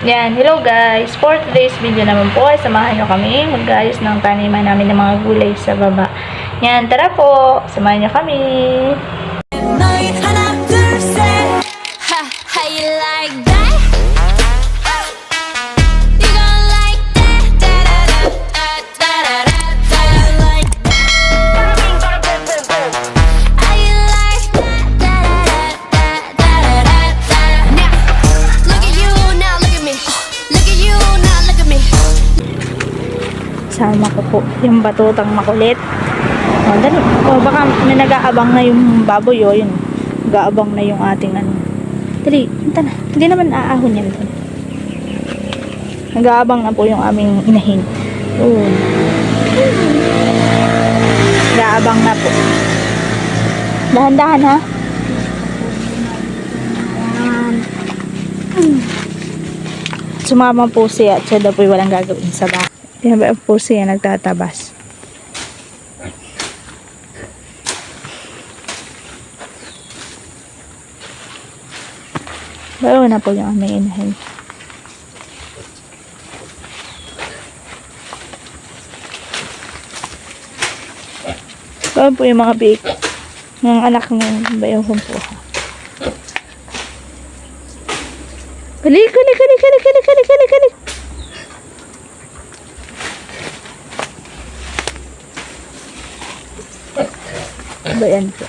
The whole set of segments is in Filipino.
Yan, hello guys. For today's video naman po ay samahan nyo kami mag-ayos ng taniman namin ng mga gulay sa baba. Yan, tara po. Samahan nyo kami. Sama ko po yung batutang makulit. Baka may nag-aabang na yung baboy yun. Nag-aabang na yung ating ano. Dali, punta na. Hindi naman aahon yan. Nag-aabang na po yung aming inahin. Nag-aabang na po. Dahan-dahan ha. Sumama po siya at siya daw po walang gagawin sa bahay. Yan ba po siya nagtatabas. Bago na po yung aming inahin. Bago po yung mga bake. Mga anak ng bayong po. Kalik. Bayan po.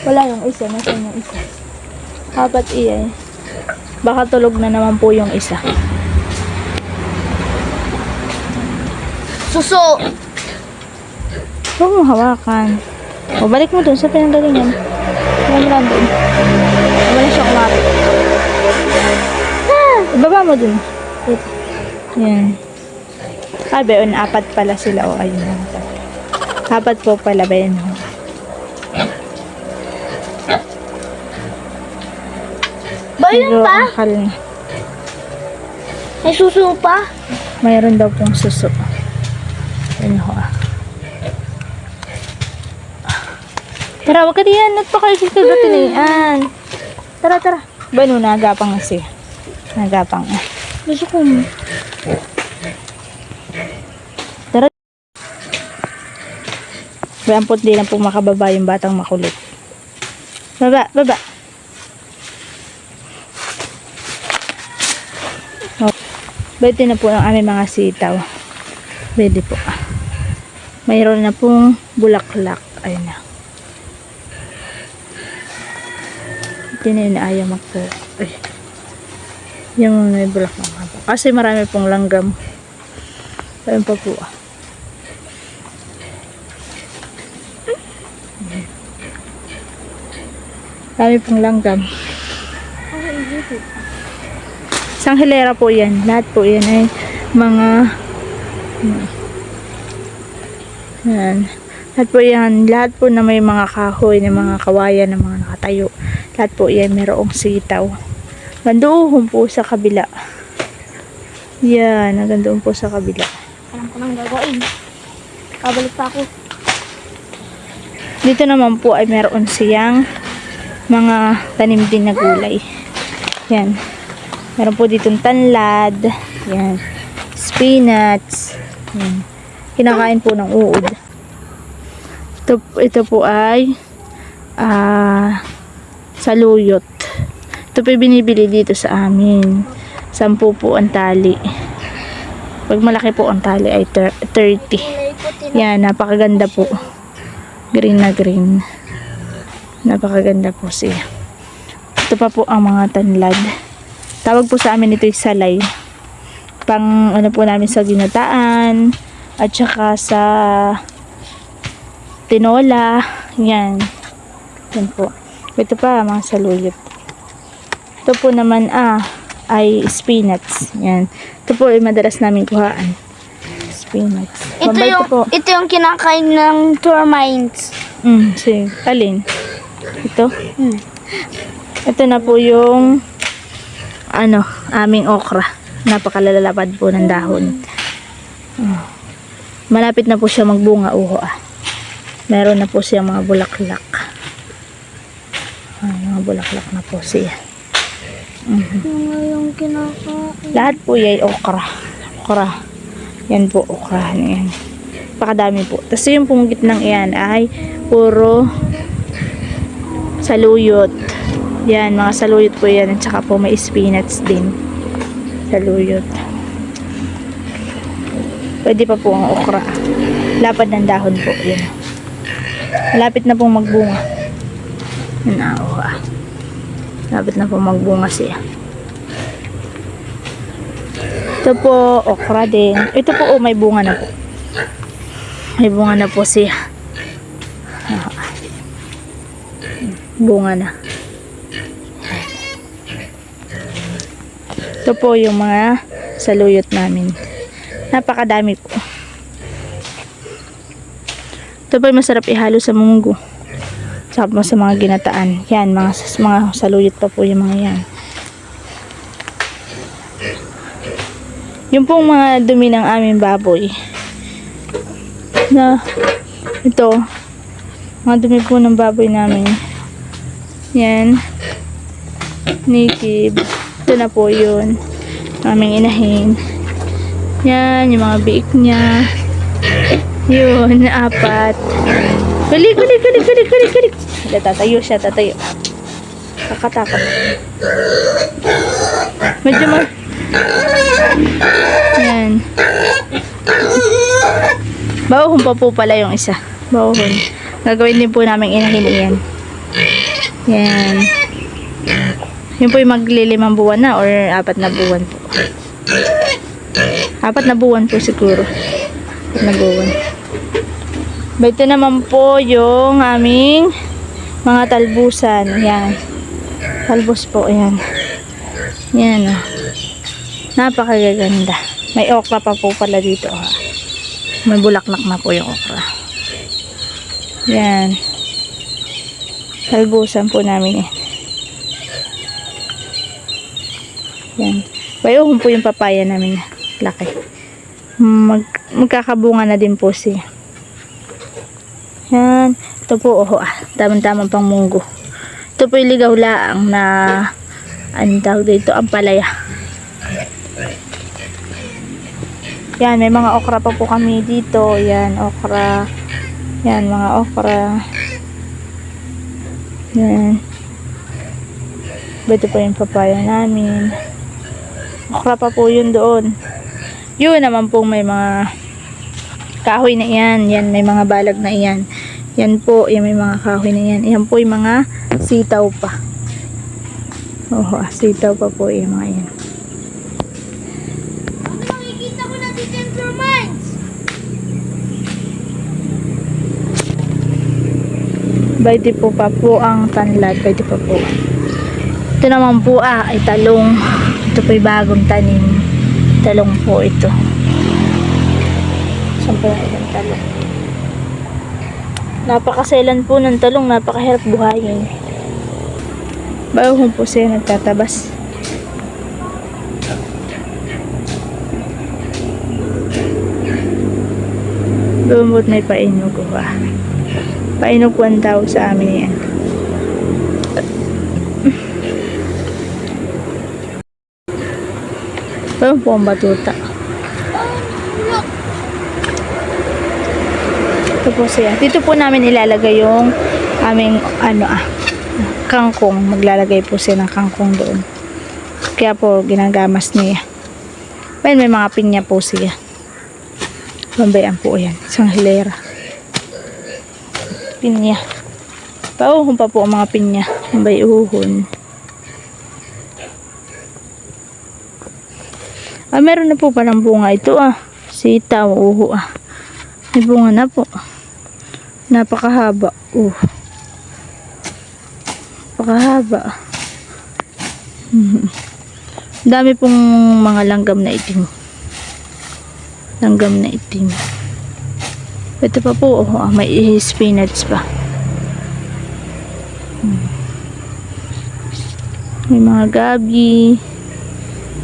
Wala yung isa. Nasaan yung isa? Apat iya eh. Baka tulog na naman po yung isa. Suso! Huwag mo hawakan. O, balik mo dun sa pinanggalingan. Huwag mo lang dun. Balik siya kumapit. Ibaba mo dun. Yan. Bayon, apat pala sila. O, ayun. Apat po pala, bayan. Bayan pa? Akal na. May suso pa? Mayroon daw pong suso. Yan ho ah. Tara, wag ka diyan. Nagpakaligid ka gatinian. Tara. Bano, nagapang na siya. Nagapang na. Gusto ko. Tara. Bayampot din na po makababa yung batang makulit. Baba. Pwede na po ang aming mga sitaw. Pwede po. Mayroon na pong bulaklak. Ayun na. Ito na yun ayaw magpo. Ay. Yung may bulaklak nga po. Kasi marami pong langgam. Ayun pa po. Marami pong langgam. Isang hilera po yan. Lahat po yan ay mga yan. Lahat po na may mga kahoy, na mga kawayan, na mga nakatayo. Lahat po yan mayroong sitaw. Gandoon po sa kabila. Yan, gandoon po sa kabila. Alam ko nang gagawin. Kabalik pa ako. Dito naman po ay meron siyang mga tanim din na gulay. Yan. Meron po ditong tanlad. Yan. Spinach. Yan. Kinakain po ng uod. Ito po ay saluyot. Ito po binibili dito sa amin. 10 po ang tali. Pag malaki po ang tali ay 30. Yan. Napakaganda po. Green na green. Napakaganda po siya. Ito pa po ang mga tanlad. Tawag po sa amin ito yung salay. Pang ano po namin sa ginataan at saka sa tinola. Yan. Yan po. Ito pa mga saluyot. Ito po naman ay spinach. Yan. Ito po ay madalas namin kuhaan. Spinach. Ito yung kinakain ng termites. Sige. Alin? Ito? Ito na po yung aming okra. Napakalalapad po ng dahon. Malapit na po siya magbunga. Meron na po siya mga bulaklak. Mga bulaklak na po siya. Yung kinakain. Lahat po yan okra. Okra. Yan po, okra na yan. Pakadami po. Tapos yung pong gitnang yan ay puro saluyot. Yan, mga saluyot po yan. At saka po may spinach din. Saluyot. Pwede pa po ang okra. Lapad ng dahon po. Yan. Malapit na pong magbunga. Yan na, okra. Malapit na pong magbunga siya. Ito po, okra din. Ito po, may bunga na po. May bunga na po siya. Bunga na. Ito po yung mga saluyot namin. Napakadami po. Ito po yung masarap ihalo sa munggo. Saka po sa mga ginataan. Yan, mga saluyot pa po yung mga yan. Yung pong mga dumi ng aming baboy. Na, ito, mga dumi po ng baboy namin. Yan. Native. Ito na po yun. Aming inahin. Yan, yung mga biik niya. Yun, 4. Kulik. Tatayo siya, tatayo. Kakatakot. Medyo yan. Bauhon pa po pala yung isa. Bauhon. Gagawin din po namin inahin yan. Yan. Yun po yung maglilimang buwan na or 4 na buwan po. 4 na buwan po siguro. 4 na buwan. Ito naman po yung aming mga talbusan. Yan. Talbos po. Yan. Yan. Napakaganda. May okra pa po pala dito. Ha. May bulaklak na po yung okra. Yan. Talbusan po namin yan. Yan. Bayuhon po yung papaya namin. Laki. Magkakabunga na din po siya. Yan. Ito po, tamang-tamang pang munggo. Ito po yung ligaw laang na anong tawag dito, ampalaya. Yan, may mga okra pa po kami dito. Yan, okra. Yan, mga okra. Yan. Ito po yung papaya namin. Okra pa po yun doon. Yun naman po may mga kahoy na yan. Yan, may mga balag na yan. Yan po, yan may mga kahoy na yan. Yan po yung mga sitaw pa. Sitaw pa po yung mga yan. Nakikita ko na si Central Mines. Baiti po pa po ang tanlad. Baiti pa po. Ito naman po ay talong. Ito po yung bagong tanim. Talong po ito. Saan po yung talong? Napakaselan po ng talong. Napakahirap buhayin. Bago po siya nagtatabas. Lumot may painog ko ba? Painog po ang tawag sa amin yan. Bago po ang batuta. Ito po siya. Dito po namin ilalagay yung aming kangkong. Maglalagay po siya ng kangkong doon. Kaya po ginagamas niya. May mga pinya po siya. Bambayan po yan. Isang hilera. Pinya. Pauhon pa po ang mga pinya. Bambay uhon. Meron na po palang bunga ito Sitaw, uho May bunga na po. Napakahaba. Napakahaba. Dami pong mga langgam na itim. Langgam na itim. Ito pa po, may spinach pa. May mga gabi.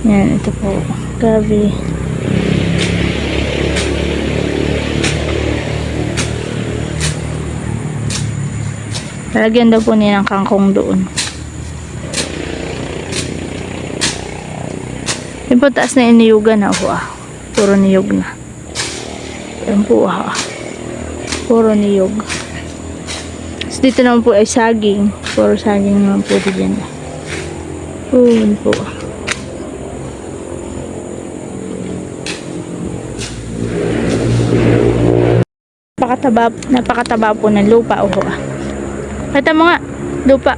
Yan, ito po. Gabi. Lalagyan daw po niya ng kangkong doon. Yan po, taas na iniyugan na. Puro niyog na. Yan po, puro niyog. Tapos dito naman po ay saging. Puro saging naman po dyan. Yan po. Napakataba po ng lupa. Kata mo nga, lupa.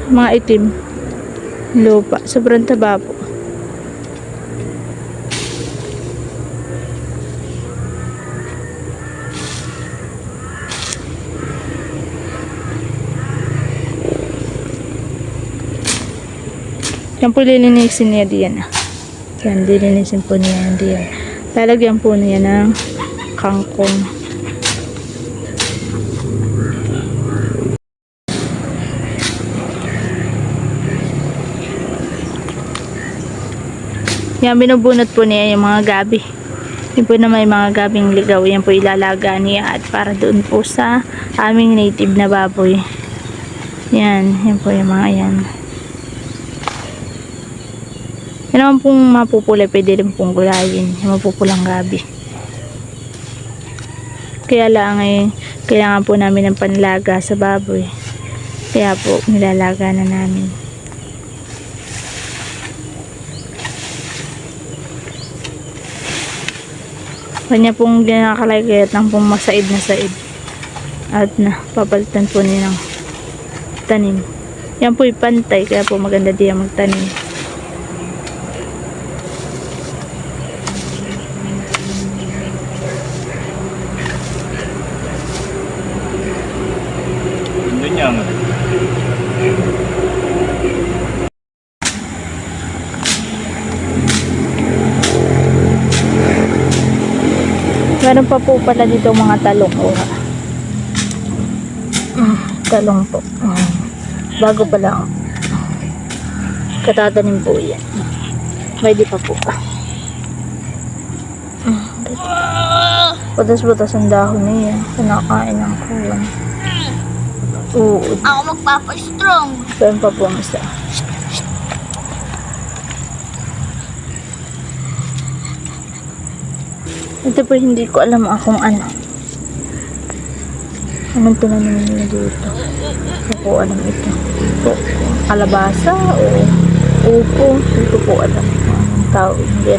Mga itim. Lupa. Sobrang taba po. Yan po lilinisin niya diyan. Yan, lilinisin po niya diyan. Lalagyan po niya ng kangkong. Yan, binubunot po niya yung mga gabi. Yan po na may mga gabing ligaw. Yan po ilalaga niya at para doon po sa aming native na baboy. Yan po yung mga yan. Yan naman pong mapupulay, pwede rin pong gulayin. Yung mapupulang gabi. Kaya lang kailangan po namin ng panlaga sa baboy. Kaya po nilalaga na namin. Kanya pong ginakalayat ng pong masaid na said. At papalitan po niya ng tanim. Yan po pantay, kaya po maganda diyan magtanim. Meron pa po pala dito mga talong. Talong po. Bago pa lang. Katatanim po yan. Pwede pa po. Butas-butas ang dahon niya. Kinakain ng kuwan. Uod. Ako magpapa-strong. Meron pa po ang isa. Ito po hindi ko alam kung ano. Anong tinanim niya dito? Hindi po alam ito. Ito, kalabasa o upo. Hindi ko po alam kung anong tao. Hindi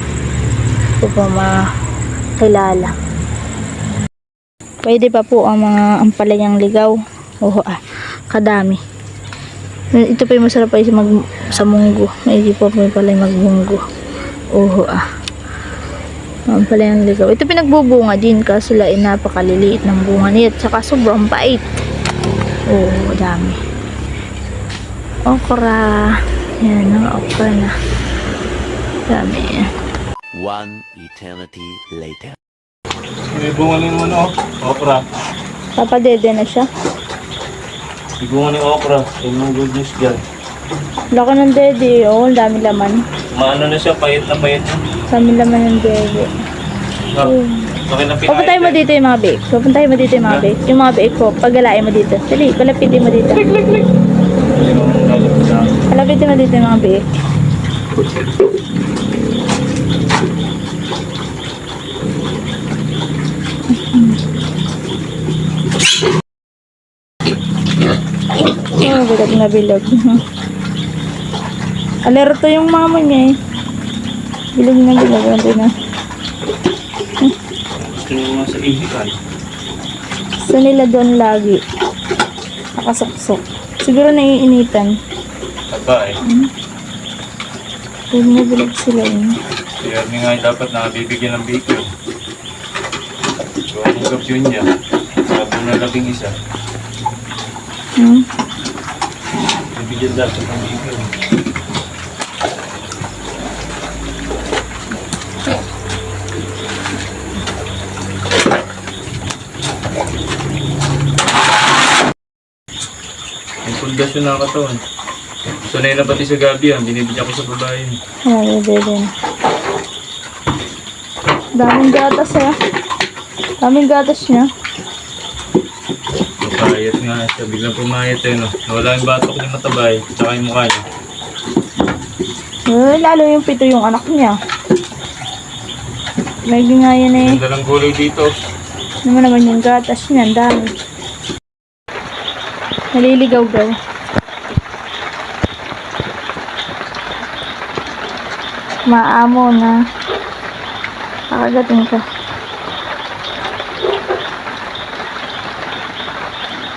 ko po makilala. Pwede pa po ang mga ampalayang ligaw. Kadami. Ito po yung masarap ay sa munggo. May po pala yung magbunggo. Ampalayang ligaw. Ito pinagbubunga din kasi napakaliliit ng bunga niya at saka sobrang pait. Dami. Okra. Yan, ang okra na. Dami yan. One eternity later. May bunga na yung okra. Papadede na siya. May bunga na yung okra. Yung mga good news dyan. Lako ng dede. Ang dami laman. Maano na siya, payat na payat na. Dami laman ng dede. Okay na pinahit. Papuntahin mo dito yung mga bake. Papuntahin mo dito yung mga bake. Yung mga bake po, pagalain mo dito. Dali, palapitin mo dito. Palapitin mo dito yung mga bake. Bilog na bilog. Alerto yung mama niya eh. Bilog na bilog. Ano na? Gusto niyo mga sa ibigan. Sa nila doon lagi. Nakasuksok. Siguro naiinitan. Aba eh. Bilog na bilog sila eh. Kaya nga dapat nakabibigyan ng bacon. So, anong gabyon niya? Sabi na 11. Bibigyan dapat ng bacon. May pundasyon na katawan. Sanay na pati sa gabi yan. Binibigyan ko sa babae. Ay, din. Daming gatas eh. Daming gatas niya. Mapayat nga siya. Biglang pumayat eh no. Nawala yung batok niya matabay. Tsaka yung mukha niya. Lalo yung pito yung anak niya. May nga yan eh. Ganda ng gulay dito. Naman yung gatas niya, ang dami. Naliligaw-gaw. Maamo na. Kakagating ka.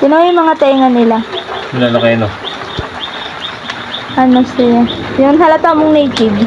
Sino yung mga tenga nila? Nilalaki no? Ano siya? Yung halata mong native.